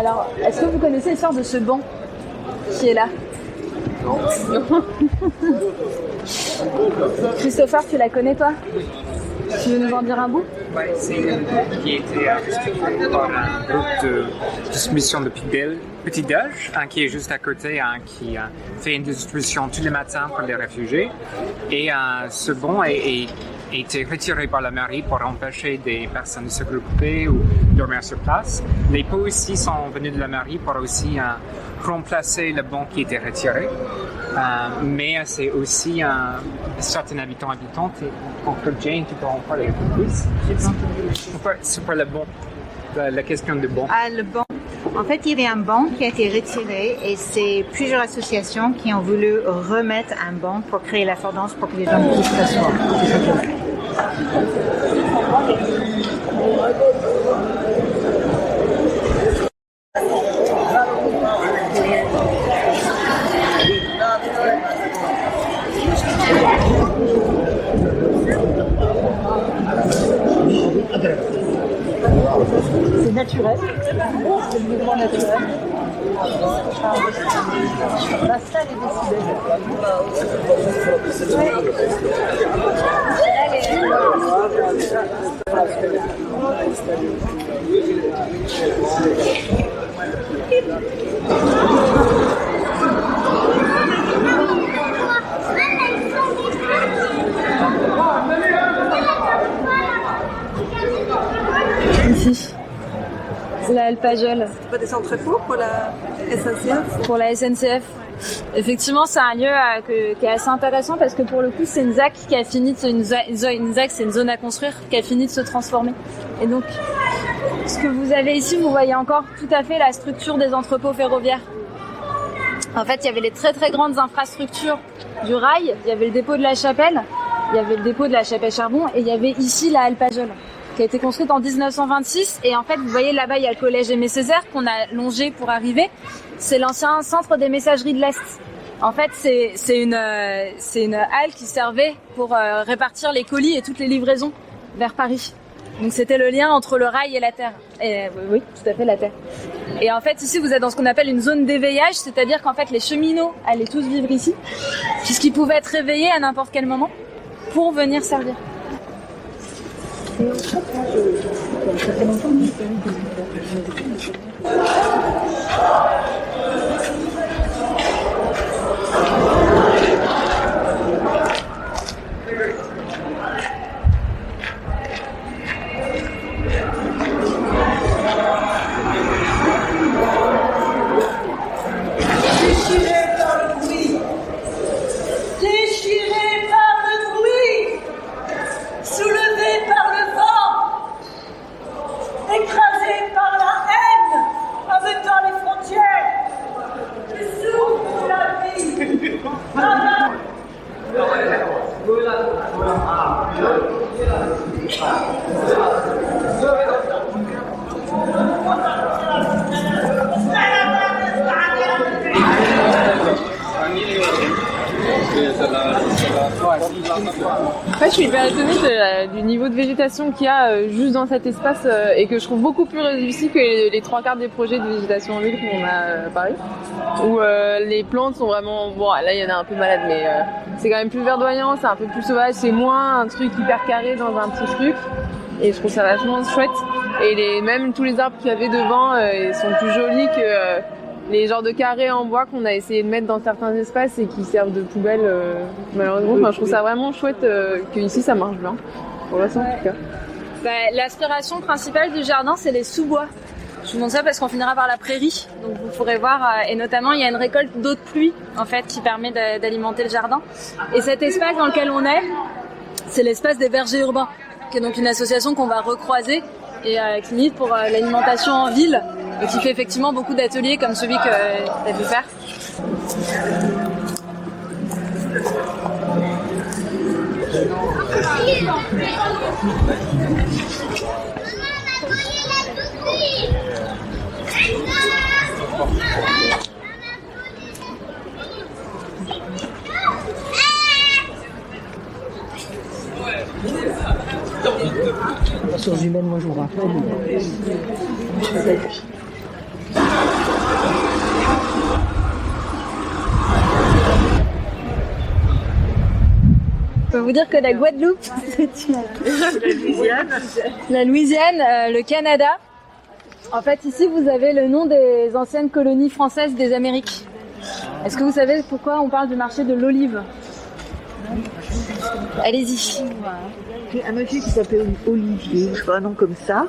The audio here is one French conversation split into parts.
Alors, est-ce que vous connaissez l'histoire de ce banc qui est là? Non. Christopher, tu la connais toi? Tu veux nous en dire un bout? Oui, c'est une boîte qui a été structurée par un groupe de distribution de petit âge, qui est juste à côté, qui fait une distribution tous les matins pour les réfugiés. Et ce bon a été retiré par la mairie pour empêcher des personnes de se regrouper ou dormir sur place. Les pots aussi sont venus de la mairie pour aussi remplacer le bon qui était retiré. Mais c'est aussi certains habitantes. Donc, Jane, tu peux en parler un peu plus? C'est pour le bon, la question du bon. Ah, le bon. En fait, il y avait un banc qui a été retiré et c'est plusieurs associations qui ont voulu remettre un banc pour créer l'affordance pour que les gens puissent s'asseoir. C'est naturel, c'est le mouvement naturel. La salle est ici. C'est la Alpagel. C'est pas des entrepôts pour la SNCF? Pour la SNCF. Effectivement, c'est un lieu qui est assez intéressant parce que pour le coup, c'est une ZAC qui a fini c'est une zone à construire qui a fini de se transformer. Et donc, ce que vous avez ici, vous voyez encore tout à fait la structure des entrepôts ferroviaires. En fait, il y avait les très très grandes infrastructures du rail. Il y avait le dépôt de la Chapelle, il y avait le dépôt de la Chapelle Charbon et il y avait ici la Alpagel, qui a été construite en 1926. Et en fait, vous voyez là-bas, il y a le collège Aimé Césaire qu'on a longé pour arriver. C'est l'ancien centre des messageries de l'Est. En fait, c'est une halle qui servait pour répartir les colis et toutes les livraisons vers Paris. Donc c'était le lien entre le rail et la terre. Et, oui, tout à fait, la terre. Et en fait, ici, vous êtes dans ce qu'on appelle une zone d'éveillage, c'est-à-dire qu'en fait, les cheminots allaient tous vivre ici, puisqu'ils pouvaient être réveillés à n'importe quel moment pour venir servir. En fait, je suis hyper étonnée du niveau de végétation qu'il y a juste dans cet espace et que je trouve beaucoup plus réussi que les trois quarts des projets de végétation en ville qu'on a à Paris, où les plantes sont vraiment... Bon, là, il y en a un peu malade, mais c'est quand même plus verdoyant, c'est un peu plus sauvage, c'est moins un truc hyper carré dans un petit truc. Et je trouve ça vachement chouette. Et même tous les arbres qu'il y avait devant, ils sont plus jolis que... les genres de carrés en bois qu'on a essayé de mettre dans certains espaces et qui servent de poubelle malheureusement. Enfin, je trouve ça vraiment chouette qu'ici ça marche bien. Pour l'instant, en tout cas. L'aspiration principale du jardin, c'est les sous-bois. Je vous montre ça parce qu'on finira par la prairie. Donc vous pourrez voir, et notamment il y a une récolte d'eau de pluie en fait qui permet d'alimenter le jardin. Et cet espace dans lequel on est, c'est l'espace des vergers urbains, qui est donc une association qu'on va recroiser et qui milite pour l'alimentation en ville. Et qui fait effectivement beaucoup d'ateliers comme celui que tu as pu faire. Ressources humaines, moi je vous rappelle. peux vous dire que la Guadeloupe, c'est la Louisiane, le Canada. En fait, ici, vous avez le nom des anciennes colonies françaises des Amériques. Est-ce que vous savez pourquoi on parle du marché de l'olive? Allez-y. Un monsieur qui s'appelait Olivier, je crois, un nom comme ça,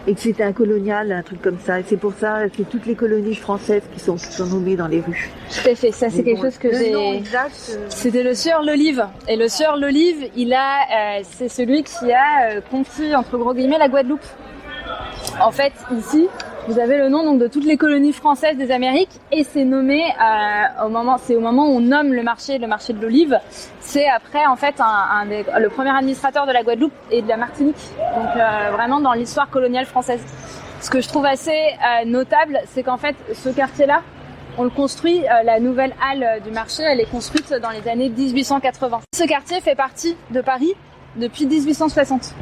et que c'était un colonial, un truc comme ça. Et c'est pour ça que toutes les colonies françaises qui sont nommées dans les rues. Tout à fait, ça c'est quelque chose que j'ai... C'était le sieur l'olive. Et le sieur l'olive, c'est celui qui a conquis, entre gros guillemets, la Guadeloupe. En fait, ici, vous avez le nom donc de toutes les colonies françaises des Amériques et c'est nommé au moment où on nomme le marché de l'olive. C'est après en fait le premier administrateur de la Guadeloupe et de la Martinique. Donc vraiment dans l'histoire coloniale française. Ce que je trouve assez notable, c'est qu'en fait ce quartier-là, on le construit, la nouvelle halle du marché, elle est construite dans les années 1880. Ce quartier fait partie de Paris depuis 1860.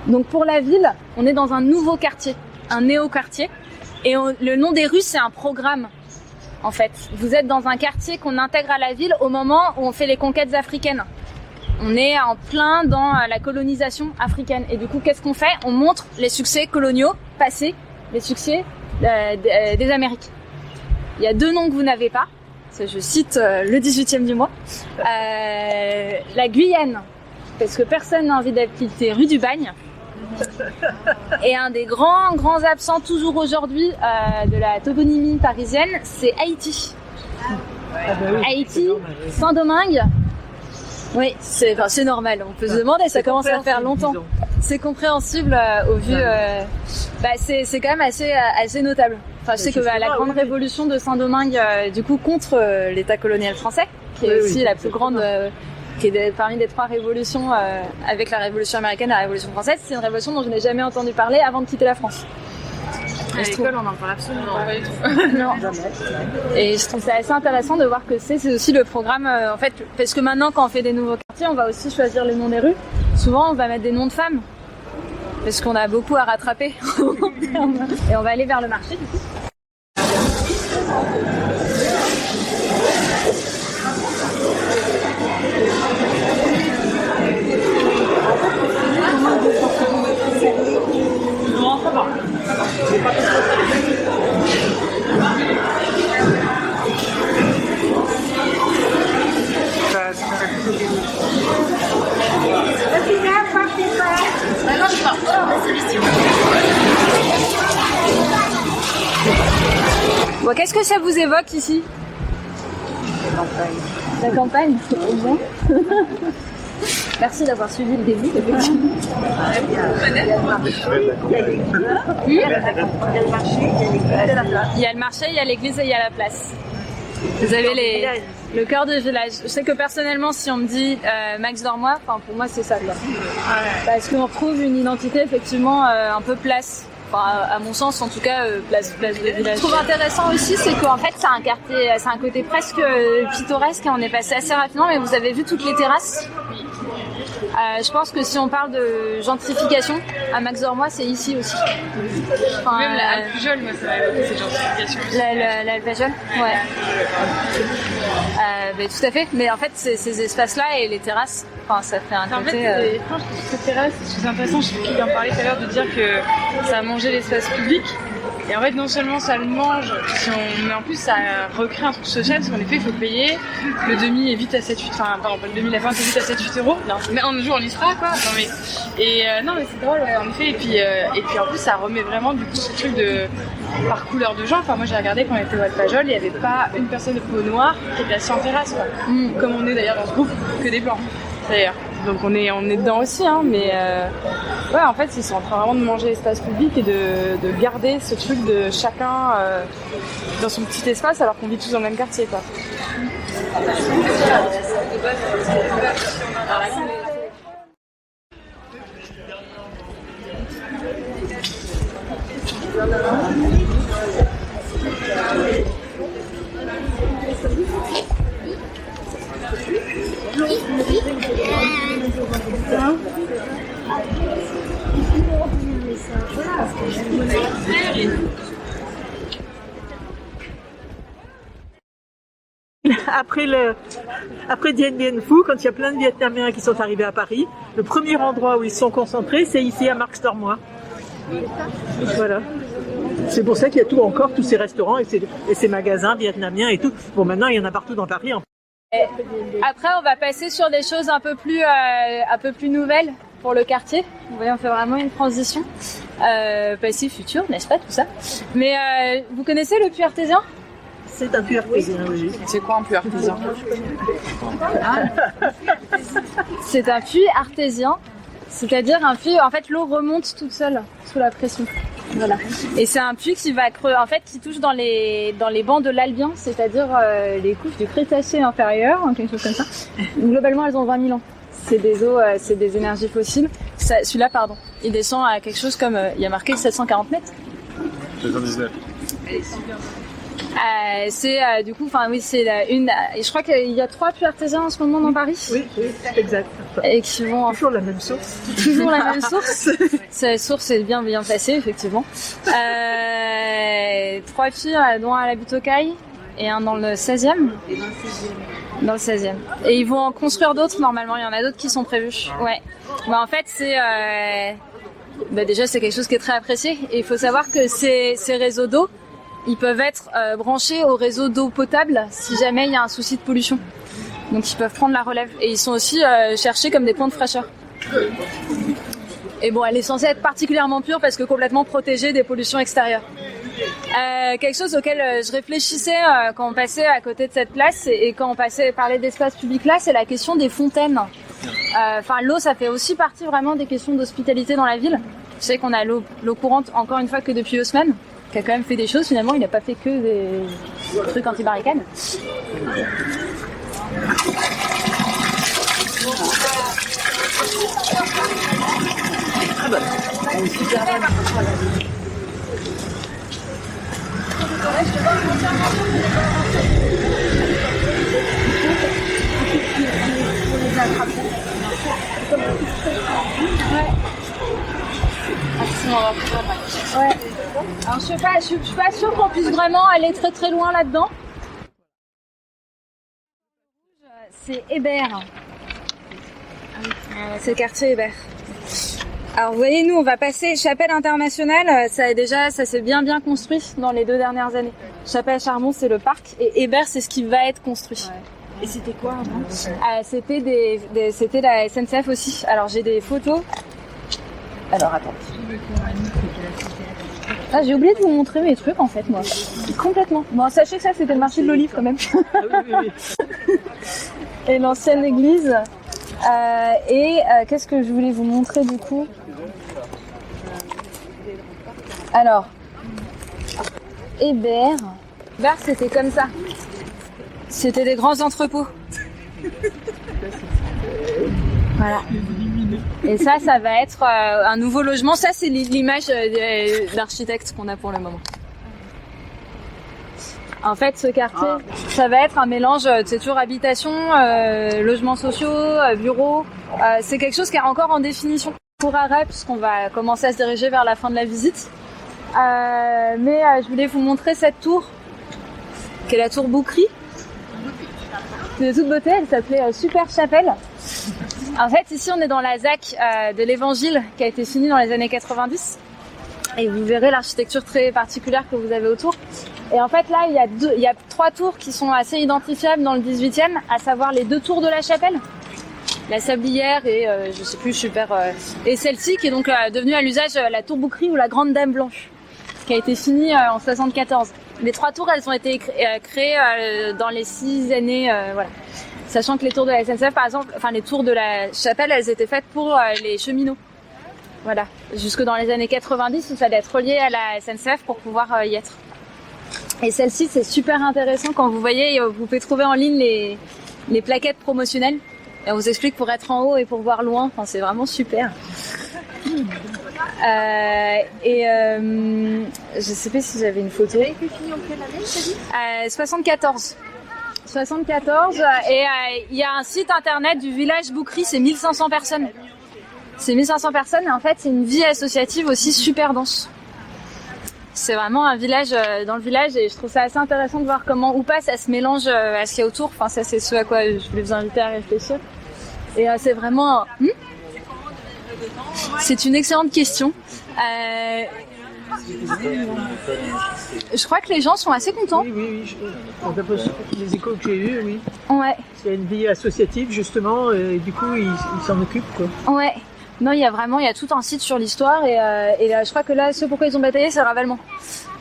Donc pour la ville, on est dans un nouveau quartier, un néo-quartier. Et le nom des rues, c'est un programme, en fait. Vous êtes dans un quartier qu'on intègre à la ville au moment où on fait les conquêtes africaines. On est en plein dans la colonisation africaine. Et du coup, qu'est-ce qu'on fait? On montre les succès coloniaux passés, les succès des Amériques. Il y a 2 noms que vous n'avez pas. Je cite le 18e du mois. La Guyane, parce que personne n'a envie d'habiter rue du Bagne. Et un des grands absents toujours aujourd'hui de la toponymie parisienne, c'est Haïti. Haïti, Saint-Domingue. Oui, c'est normal. On peut se demander, ça commence à faire longtemps. C'est compréhensible au vu. C'est quand même assez notable. Enfin, je sais que la grande révolution de Saint-Domingue, du coup, contre l'État colonial français, qui est aussi la plus grande. Qui est parmi les 3 révolutions avec la Révolution américaine et la Révolution française. C'est une révolution dont je n'ai jamais entendu parler avant de quitter la France. À l'école, on n'en parle absolument pas du tout. Non. Et je trouve ça assez intéressant de voir que c'est aussi le programme, en fait, parce que maintenant, quand on fait des nouveaux quartiers, on va aussi choisir les noms des rues. Souvent, on va mettre des noms de femmes, parce qu'on a beaucoup à rattraper. Et on va aller vers le marché, du coup. Bon, qu'est-ce que ça vous évoque ici? La campagne, c'est trop bien. Merci d'avoir suivi le début, effectivement. Il y a le marché, il y a l'église et il y a la place. Vous avez le cœur du village. Je sais que personnellement, si on me dit Max Dormois, pour moi c'est ça, quoi. Parce qu'on retrouve une identité effectivement un peu place. À mon sens, en tout cas, place de village. Ce que je trouve intéressant aussi, c'est qu'en fait, c'est un quartier, c'est un côté presque pittoresque et on est passé assez rapidement, mais vous avez vu toutes les terrasses. Je pense que si on parle de gentrification, à Max Dormois, c'est ici aussi. Même la Halle Pujol, moi, ça m'a évoqué cette gentrification. La Halle Pujol, ouais. Tout à fait, mais en fait, ces espaces-là et les terrasses, ça fait un côté... En fait, ces terrasses, c'est intéressant, je sais qui en parlait tout à l'heure, de dire que ça a mangé l'espace public. Et en fait, non seulement ça le mange, mais en plus ça recrée un truc social, parce qu'en effet, il faut payer. Le demi est vite à 7-8, le demi, la fin, c'est vite à 7-8 €. Non, mais un jour, on y sera, quoi. Non, mais c'est drôle, en effet. Et puis, en plus, ça remet vraiment, du coup, ce truc par couleur de gens. Moi, j'ai regardé quand on était au Alpajol, il n'y avait pas une personne de peau noire qui était assise en terrasse, quoi. Comme on est d'ailleurs dans ce groupe, que des blancs, d'ailleurs. Donc on est dedans aussi, mais en fait ils sont en train vraiment de manger l'espace public et de garder ce truc de chacun dans son petit espace alors qu'on vit tous dans le même quartier, quoi. après Dien Bien Phu, quand il y a plein de Vietnamiens qui sont arrivés à Paris, le premier endroit où ils se sont concentrés, c'est ici à Marx Tormois. Voilà. C'est pour ça qu'il y a encore tous ces restaurants et ces magasins vietnamiens et tout. Bon, maintenant, il y en a partout dans Paris. Après, on va passer sur des choses un peu plus nouvelles pour le quartier. Vous voyez, on fait vraiment une transition. Passé, futur, n'est-ce pas, tout ça. Mais vous connaissez le puits artésien ? C'est un puits artésien, oui. C'est quoi un puits artésien ? C'est un puits artésien, c'est-à-dire un puits, en fait, l'eau remonte toute seule sous la pression. Voilà. Et c'est un puits qui va en fait, qui touche dans les bancs de l'Albien, c'est-à-dire les couches du Crétacé inférieur, quelque chose comme ça. Globalement, elles ont 20 000 ans. C'est des eaux, c'est des énergies fossiles. Celui-là, pardon, il descend à quelque chose comme, il y a marqué 740 mètres. 79. C'est du coup, enfin oui, c'est une. Je crois qu'il y a 3 puits artésiens en ce moment dans Paris. Oui, exact. Et qui vont toujours la même source. Toujours la même source. Cette source est bien placée, effectivement. 3 puits, dont un à la Butte-aux-Cailles et un dans le 16e. Dans le 16e. Et ils vont en construire d'autres normalement. Il y en a d'autres qui sont prévus. Ouais. Bah en fait, c'est déjà c'est quelque chose qui est très apprécié. Et il faut savoir que ces réseaux d'eau, ils peuvent être branchés au réseau d'eau potable si jamais il y a un souci de pollution. Donc ils peuvent prendre la relève. Et ils sont aussi cherchés comme des points de fraîcheur. Et bon, elle est censée être particulièrement pure parce que complètement protégée des pollutions extérieures. Quelque chose auquel je réfléchissais quand on passait à côté de cette place et quand on parlait d'espace public là, c'est la question des fontaines. Enfin, l'eau, ça fait aussi partie vraiment des questions d'hospitalité dans la ville. Je sais qu'on a l'eau courante encore une fois que depuis Haussmann, qui a quand même fait des choses. Finalement, il n'a pas fait que des trucs anti-barricades. Ah bah, c'est super bien. Ouais. Alors je suis pas sûre qu'on puisse vraiment aller très très loin là-dedans. C'est Hébert. C'est le quartier Hébert. Alors vous voyez, nous on va passer Chapelle Internationale, ça s'est bien construit dans les 2 dernières années. Chapelle Charmont c'est le parc et Hébert c'est ce qui va être construit. Ouais. Et c'était quoi avant ? C'était la SNCF aussi. Alors j'ai des photos. Alors attends. Ah, j'ai oublié de vous montrer mes trucs en fait moi. Complètement. Bon, sachez que ça c'était le marché de l'olive quand même. Ah, oui. Et l'ancienne église. Qu'est-ce que je voulais vous montrer du coup ? Alors, Hébert, c'était comme ça. C'était des grands entrepôts. Voilà. Et ça va être un nouveau logement. Ça, c'est l'image d'architecte qu'on a pour le moment. En fait, ce quartier, ça va être un mélange, c'est toujours habitation, logements sociaux, bureaux. C'est quelque chose qui est encore en définition pour arrêt, puisqu'on va commencer à se diriger vers la fin de la visite. Mais je voulais vous montrer cette tour, qui est la tour Boucry. De toute beauté, elle s'appelait Super Chapelle. En fait, ici, on est dans la ZAC de l'Évangile, qui a été finie dans les années 90. Et vous verrez l'architecture très particulière que vous avez autour. Et en fait, là, il y a 3 tours qui sont assez identifiables dans le 18e, à savoir les 2 tours de la chapelle. La Sablière et, je sais plus, et celle-ci qui est donc devenue à l'usage la tour Boucry ou la Grande Dame Blanche, qui a été finie en 74. Les 3 tours, elles ont été créées dans les 6 années, voilà. Sachant que les tours de la SNCF, par exemple, enfin les tours de la chapelle, elles étaient faites pour les cheminots. Voilà. Jusque dans les années 90, il fallait être relié à la SNCF pour pouvoir y être. Et celle-ci, c'est super intéressant quand vous voyez, vous pouvez trouver en ligne les plaquettes promotionnelles. Et on vous explique pour être en haut et pour voir loin. Enfin, c'est vraiment super. Je sais pas si j'avais une photo. Et que fini en quelle année, t'as dit 74. Et il y a un site internet du village Boucry, c'est 1500 personnes. C'est 1500 personnes et en fait c'est une vie associative aussi super dense. C'est vraiment un village dans le village et je trouve ça assez intéressant de voir comment ou pas ça se mélange à ce qu'il y a autour. Enfin, ça c'est ce à quoi je voulais vous inviter à réfléchir. Et c'est vraiment... C'est une excellente question. Je crois que les gens sont assez contents. Oui. D'après les échos que j'ai eus, oui. Ouais. Il y a une vie associative justement, et du coup ils s'en occupent quoi. Ouais. Non, il y a tout un site sur l'histoire et là, je crois que là, ce pourquoi ils ont bataillé, c'est le ravalement.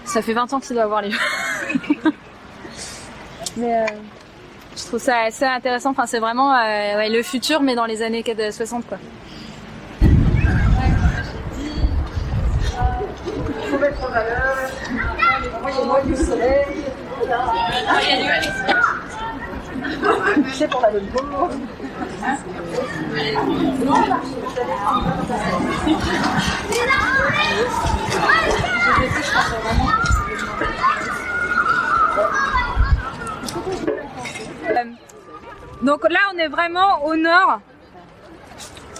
Ça fait 20 ans qu'il doit avoir lieu. Mais je trouve ça assez intéressant. Enfin, c'est vraiment le futur, mais dans les années 60 quoi. Il faut mettre en valeur les mois du soleil. C'est pour la bonne peau. Donc là, on est vraiment au nord.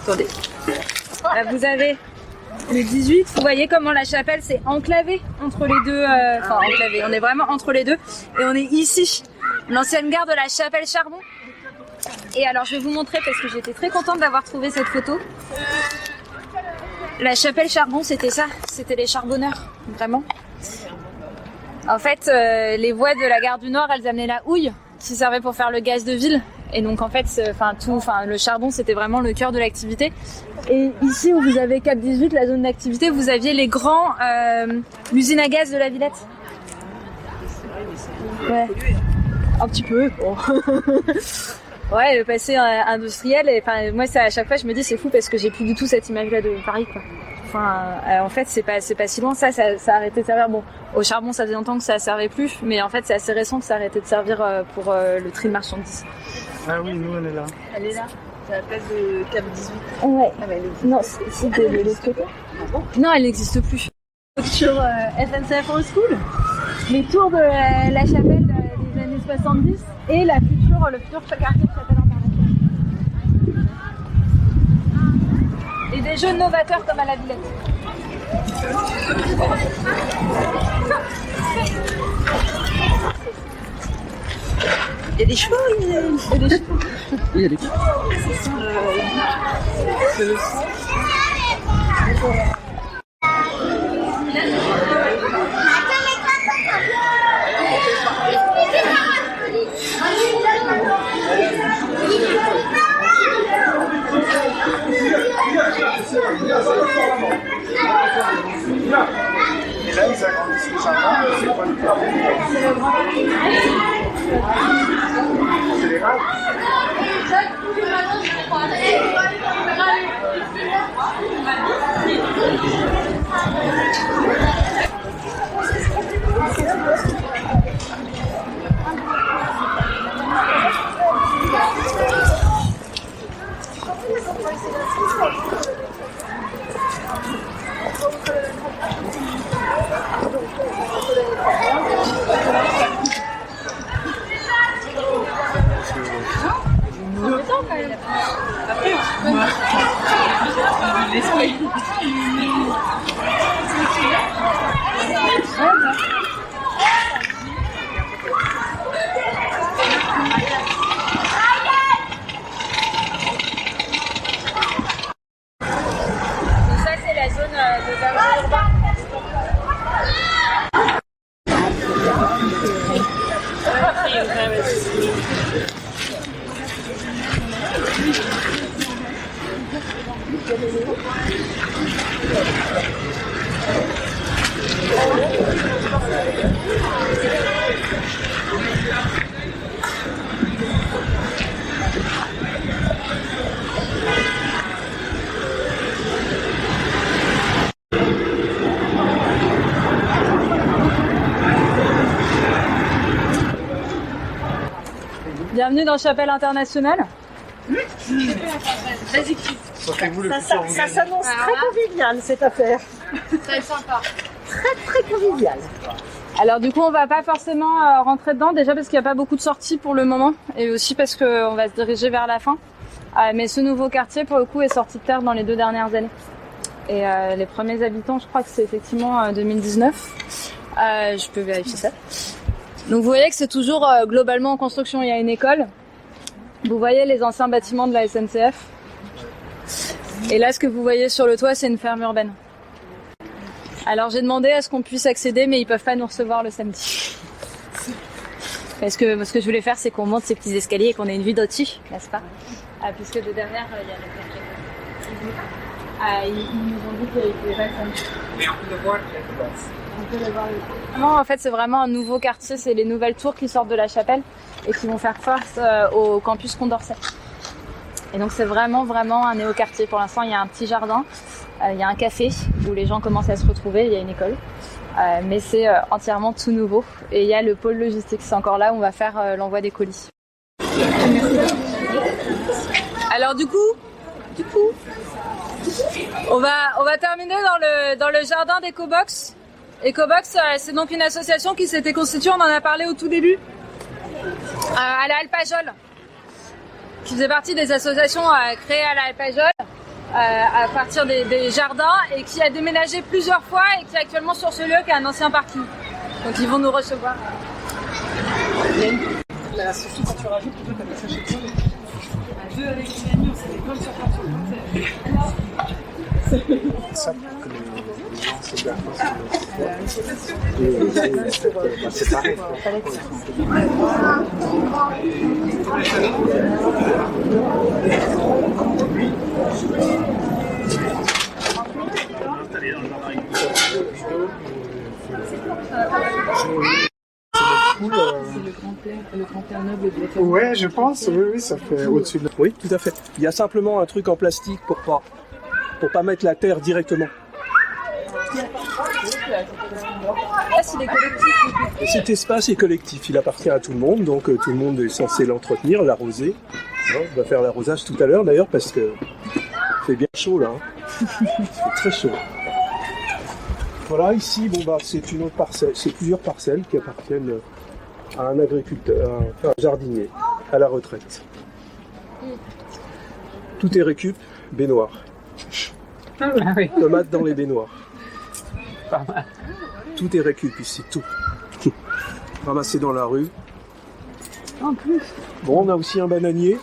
Attendez. Là, vous avez le 18. Vous voyez comment la chapelle s'est enclavée entre les deux. Enfin, enclavée. On est vraiment entre les deux. Et on est ici, l'ancienne gare de la chapelle Charbon. Et alors, je vais vous montrer parce que j'étais très contente d'avoir trouvé cette photo. La chapelle Charbon, c'était ça. C'était les charbonneurs, vraiment. En fait, les voies de la gare du Nord, elles amenaient la houille qui servait pour faire le gaz de ville. Et donc en fait, le charbon, c'était vraiment le cœur de l'activité. Et ici où vous avez Cap 18, la zone d'activité, vous aviez les grands l'usine à gaz de la Villette. Ouais, un petit peu. Bon. Ouais, le passé industriel. Et enfin, moi, ça, à chaque fois, je me dis c'est fou parce que j'ai plus du tout cette image-là de Paris, quoi. Enfin, en fait, c'est pas si loin. Ça a arrêté de servir. Bon, au charbon, ça faisait longtemps que ça servait plus, mais en fait, c'est assez récent que ça a arrêté de servir pour le tri de marchandises. Ah oui, nous on est là. Elle est là. C'est à la place de Cap 18. Ouais. Ah bah, non, c'est de l'autre côté. Non, elle n'existe plus. Sur SNCF Old School, les tours de la chapelle des années 70 et le futur quartier de chapelle internationale. Et des jeux novateurs comme à la Villette. Il y a des chevaux, il y a des chevaux. Il y a des chevaux. Et là, ils agrandissent le jardin, c'est quoi le plan? C'est les rats. Bienvenue dans Chapelle Internationale. Ça s'annonce très convivial cette affaire. Ça va être sympa. Très convivial. Alors du coup, on va pas forcément rentrer dedans, déjà parce qu'il n'y a pas beaucoup de sorties pour le moment, et aussi parce qu'on va se diriger vers la fin. Mais ce nouveau quartier, pour le coup, est sorti de terre dans les 2 dernières années. Et les premiers habitants, je crois que c'est effectivement 2019. Je peux vérifier ça. Donc vous voyez que c'est toujours globalement en construction. Il y a une école. Vous voyez les anciens bâtiments de la SNCF. Et là, ce que vous voyez sur le toit, c'est une ferme urbaine. Alors j'ai demandé à ce qu'on puisse accéder, mais ils peuvent pas nous recevoir le samedi. Parce que ce que je voulais faire, c'est qu'on monte ces petits escaliers et qu'on ait une vue d'au-dessus, n'est-ce pas? Puisque de derrière, il y a le ils nous ont dit qu'il n'y avait pas de samedi. Mais on peut le voir. Non, en fait, c'est vraiment un nouveau quartier. C'est les nouvelles tours qui sortent de la chapelle et qui vont faire face au campus Condorcet. Et donc, c'est vraiment un néo-quartier. Pour l'instant, il y a un petit jardin, il y a un café où les gens commencent à se retrouver, il y a une école. Mais c'est entièrement tout nouveau. Et il y a le pôle logistique. C'est encore là où on va faire l'envoi des colis. Alors, du coup, on va terminer dans le jardin d'EcoBox. EcoBox, c'est donc une association qui s'était constituée, on en a parlé au tout début, à la Alpajol, qui faisait partie des associations créées à la Alpajol à partir des jardins et qui a déménagé plusieurs fois et qui est actuellement sur ce lieu qui est un ancien parking. Donc ils vont nous recevoir. La Sophie, quand tu rajoutes, tu peux ça chez toi. À deux avec une amie, on s'était plein de surfaces sur le Ça, que les gens se gardent. C'est pareil. Le grand père noble de la Ouais, je pense, oui, ça fait au-dessus de... Oui, tout à fait. Il y a simplement un truc en plastique pour pas mettre la terre directement. Et cet espace est collectif, il appartient à tout le monde, donc tout le monde est censé l'entretenir, l'arroser. On va faire l'arrosage tout à l'heure d'ailleurs parce que il fait bien chaud là. Il fait très chaud. Voilà, ici, c'est une autre parcelle, c'est plusieurs parcelles qui appartiennent à un agriculteur, un jardinier, à la retraite. Tout est récup, baignoire. Tomates dans les baignoires. Tout est récup ici, tout. Ramassé dans la rue. En plus. Bon, on a aussi un bananier.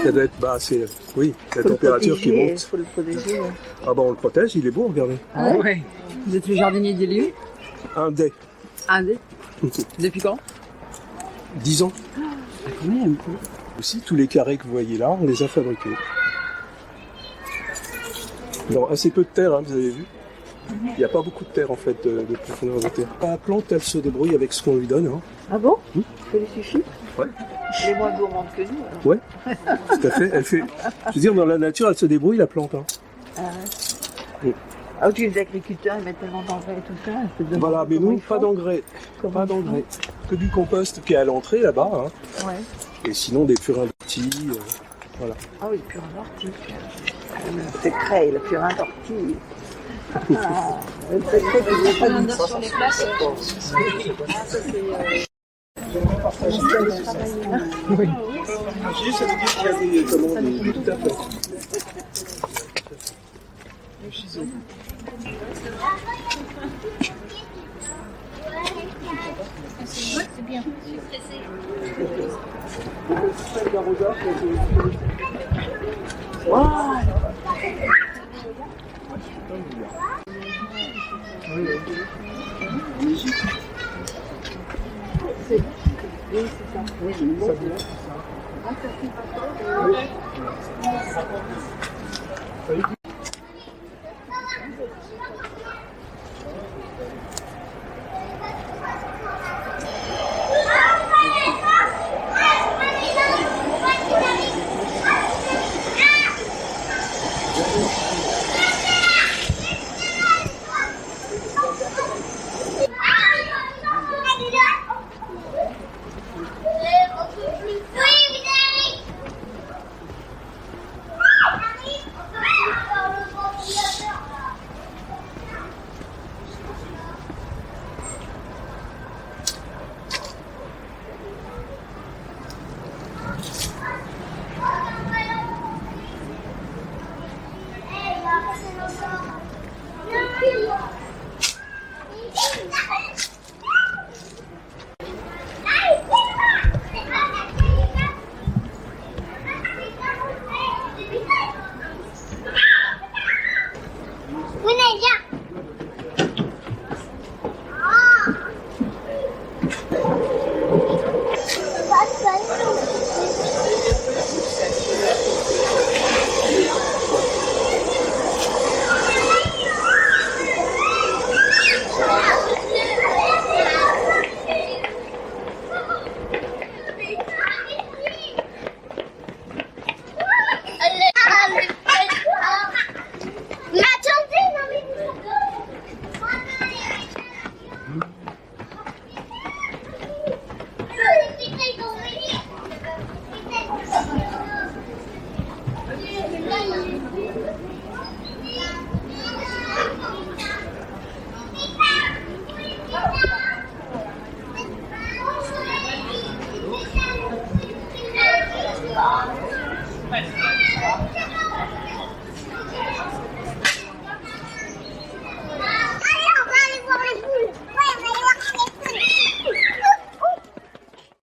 Ça doit être, c'est la température qui monte. Faut le protéger. Ouais. Ah on le protège, il est beau, regardez. Ah ouais. Vous êtes le jardinier des lieux? Un dé. Un dé. Depuis quand? 10 ans. Ah, quand même. Aussi, tous les carrés que vous voyez là, on les a fabriqués. Dans assez peu de terre, vous avez vu. Il n'y a pas beaucoup de terre en fait, de profondeur de terre. La plante, elle se débrouille avec ce qu'on lui donne. Ah bon? Ça lui suffit? Ouais. Elle est moins gourmande que nous. Alors. Ouais, tout à fait. Elle fait. Je veux dire, dans la nature, elle se débrouille la plante. Ah ouais. Ah, les agriculteurs, ils mettent tellement d'engrais et tout ça. Voilà, mais nous, pas d'engrais. Pas d'engrais. Que du compost qui est à l'entrée là-bas. Ouais. Et sinon, des purins d'ortie. Voilà. Ah oui, le purin d'ortie. Le secret, le purin d'ortie. Le secret de On sur les places. J'aimerais partager ça. Oui. Ça veut dire qu'il y a des commandes. Tout à fait. Le chiseau. C'est bien.